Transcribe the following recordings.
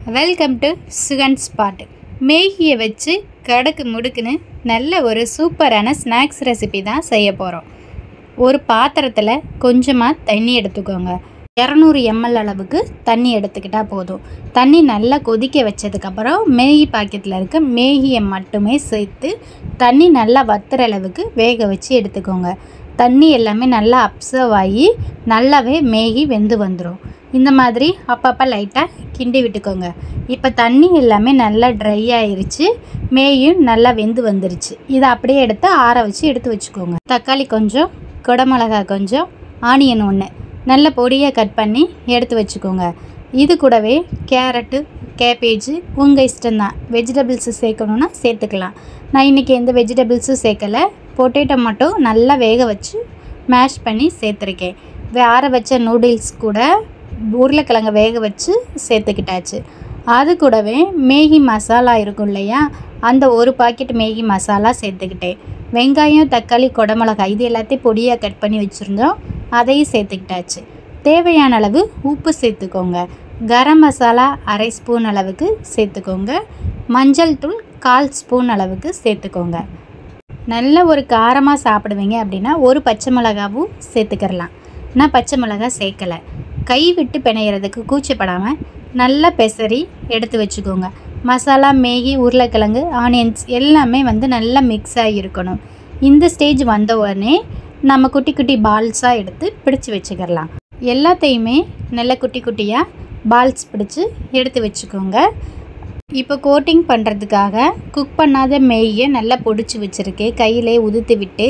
Welcome to Sugan spot. மேகியை வச்சு கடக்கு முடுக்குன்னு நல்ல ஒரு சூப்பரான ஸ்நாக்ஸ் ரெசிபி தான் செய்ய போகிறோம். ஒரு பாத்திரத்தில் கொஞ்சமாக தண்ணி எடுத்துக்கோங்க. 200 ml அளவுக்கு தண்ணி எடுத்துக்கிட்டால் போதும். தண்ணி நல்லா கொதிக்க வச்சதுக்கப்புறம் மேகி பாக்கெட்டில் இருக்க மேகியை மட்டுமே சேர்த்து தண்ணி நல்லா வத்துற அளவுக்கு வேக வச்சு எடுத்துக்கோங்க. தண்ணி எல்லாமே நல்லா அப்சர்வ் ஆகி நல்லாவே மேகி வெந்து வந்துடும். இந்த மாதிரி அப்பப்போ லைட்டாக கிண்டி விட்டுக்கோங்க. இப்போ தண்ணி எல்லாமே நல்லா ட்ரை ஆயிருச்சு, மேகியும் நல்லா வெந்து வந்துருச்சு. இதை அப்படியே எடுத்து ஆற வச்சு எடுத்து வச்சுக்கோங்க. தக்காளி கொஞ்சம், குடமிளகாய் கொஞ்சம், ஆனியன் 1 நல்ல பொடியாக கட் பண்ணி எடுத்து வச்சுக்கோங்க. இது கூடவே கேரட்டு, கேபேஜு உங்கள் இஷ்டம்தான். வெஜிடபிள்ஸு சேர்க்கணுன்னா சேர்த்துக்கலாம். நான் இன்றைக்கி எந்த வெஜிடபிள்ஸும் சேர்க்கலை. பொட்டேட்டோ மட்டும் நல்லா வேக வச்சு மேஷ் பண்ணி சேர்த்துருக்கேன். ஆற வச்ச நூடுல்ஸ் கூட உருளைக்கிழங்கு வேக வச்சு சேர்த்துக்கிட்டாச்சு. அது கூடவே மேகி மசாலா இருக்கும் இல்லையா, அந்த ஒரு பாக்கெட் மேகி மசாலா சேர்த்துக்கிட்டேன். வெங்காயம், தக்காளி, குடமிளகாய் இது எல்லாத்தையும் பொடியாக கட் பண்ணி வச்சுருந்தோம், அதையும் சேர்த்துக்கிட்டாச்சு. தேவையான அளவு உப்பு சேர்த்துக்கோங்க. கரம் மசாலா 1/2 ஸ்பூன் அளவுக்கு சேர்த்துக்கோங்க. மஞ்சள் தூள் 1/4 ஸ்பூன் அளவுக்கு சேர்த்துக்கோங்க. நல்ல ஒரு காரமாக சாப்பிடுவீங்க அப்படின்னா ஒரு பச்சை மிளகாவும் சேர்த்துக்கிறலாம். நான் பச்சை மிளகாய் சேர்க்கலை. கை விட்டு பிணையிறதுக்கு கூச்சப்படாமல் நல்லா பெசரி எடுத்து வச்சுக்கோங்க. மசாலா, மேகி, உருளைக்கிழங்கு, ஆனியன்ஸ் எல்லாமே நல்லா மிக்ஸ் ஆகி இருக்கணும். இந்த ஸ்டேஜ் வந்த உடனே நம்ம குட்டி குட்டி பால்ஸாக எடுத்து பிடிச்சி வச்சுக்கிடலாம். எல்லாத்தையுமே நல்ல குட்டி குட்டியாக பால்ஸ் பிடிச்சி எடுத்து வச்சுக்கோங்க. இப்போ கோட்டிங் பண்ணுறதுக்காக குக் பண்ணாத மேகியை நல்லா பொடிச்சு வச்சுருக்கேன். கையிலே உதுத்து விட்டு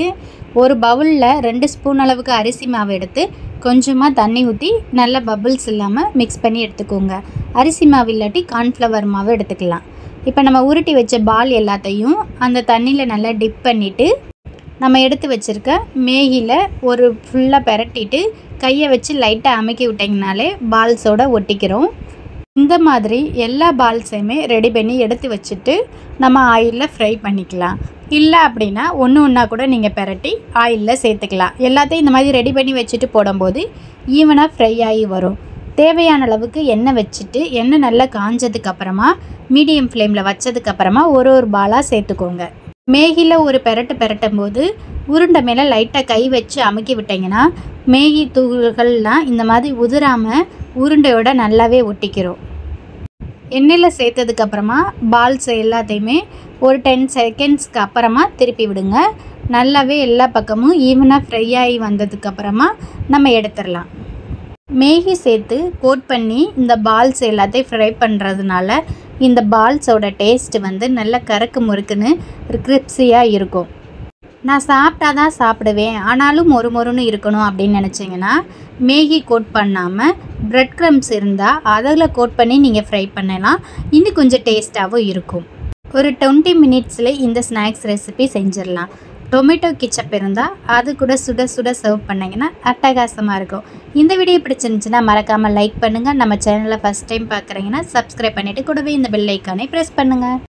ஒரு பவுலில் 2 ஸ்பூன் அளவுக்கு அரிசி மாவு எடுத்து கொஞ்சமாக தண்ணி ஊற்றி நல்லா பபுள்ஸ் இல்லாமல் மிக்ஸ் பண்ணி எடுத்துக்கோங்க. அரிசி மாவு இல்லாட்டி கார்ன்ஃப்ளவர் மாவு எடுத்துக்கலாம். இப்போ நம்ம உருட்டி வச்ச பால் எல்லாத்தையும் அந்த தண்ணியில் நல்லா டிப் பண்ணிவிட்டு நம்ம எடுத்து வச்சுருக்க மேகியில் ஒரு ஃபுல்லாக பெரட்டிட்டு கையை வச்சு லைட்டாக அமுக்கி விட்டிங்கனாலே பால்ஸோடு ஒட்டிக்கிறோம். இந்த மாதிரி எல்லா பால்ஸையுமே ரெடி பண்ணி எடுத்து வச்சுட்டு நம்ம ஆயிலில் ஃப்ரை பண்ணிக்கலாம். இல்லை அப்படின்னா ஒன்றா கூட நீங்கள் பெரட்டி ஆயிலில் சேர்த்துக்கலாம். எல்லாத்தையும் இந்த மாதிரி ரெடி பண்ணி வச்சுட்டு போடும்போது ஈவனாக ஃப்ரை ஆகி வரும். தேவையான அளவுக்கு எண்ணெய் வச்சுட்டு எண்ணெய் நல்லா காஞ்சதுக்கப்புறமா மீடியம் ஃப்ளேமில் வச்சதுக்கப்புறமா ஒரு பாலாக சேர்த்துக்கோங்க. மேகியில் ஒரு பெரட்டும் போது உருண்டை மேலே லைட்டாக கை வச்சு அமுக்கி விட்டிங்கன்னா மேகி தூள்கள்லாம் இந்த மாதிரி உதிராமல் உருண்டையோட நல்லாவே ஒட்டிக்கிறோம். எண்ணெயில் சேர்த்ததுக்கப்புறமா பால்ஸ் எல்லாத்தையுமே ஒரு 10 செகண்ட்ஸ்க்கு அப்புறமா திருப்பி விடுங்க. நல்லாவே எல்லா பக்கமும் ஈவனாக ஃப்ரை ஆகி வந்ததுக்கப்புறமா நம்ம எடுத்துடலாம். மேகி சேர்த்து கோட் பண்ணி இந்த பால்ஸ் எல்லாத்தையும் ஃப்ரை பண்ணுறதுனால இந்த பால்ஸோட டேஸ்ட்டு நல்ல கறக்கு முறுக்குன்னு கிரிப்ஸியாக இருக்கும். நான் சாப்பிட்டா தான் சாப்பிடுவேன், ஆனாலும் மொறுன்னு இருக்கணும் அப்படின்னு நினச்சிங்கன்னா மேகி கோட் பண்ணாமல் ப்ரெட் க்ரம்ஸ் இருந்தால் அதில் கோட் பண்ணி நீங்கள் ஃப்ரை பண்ணலாம். இன்னும் கொஞ்சம் டேஸ்ட்டாகவும் இருக்கும். ஒரு 20 மினிட்ஸில் இந்த ஸ்நாக்ஸ் ரெசிபி செஞ்சிடலாம். டொமேட்டோ கெச்சப் இருந்தால் அது கூட சுட சுட சர்வ் பண்ணிங்கன்னா அட்டகாசமாக இருக்கும். இந்த வீடியோ பிடிச்சிருந்துச்சுன்னா மறக்காமல் லைக் பண்ணுங்கள். நம்ம சேனலை ஃபஸ்ட் டைம் பார்க்குறீங்கன்னா சப்ஸ்கிரைப் பண்ணிவிட்டு கூடவே இந்த பெல் ஐக்கானை ப்ரெஸ் பண்ணுங்கள்.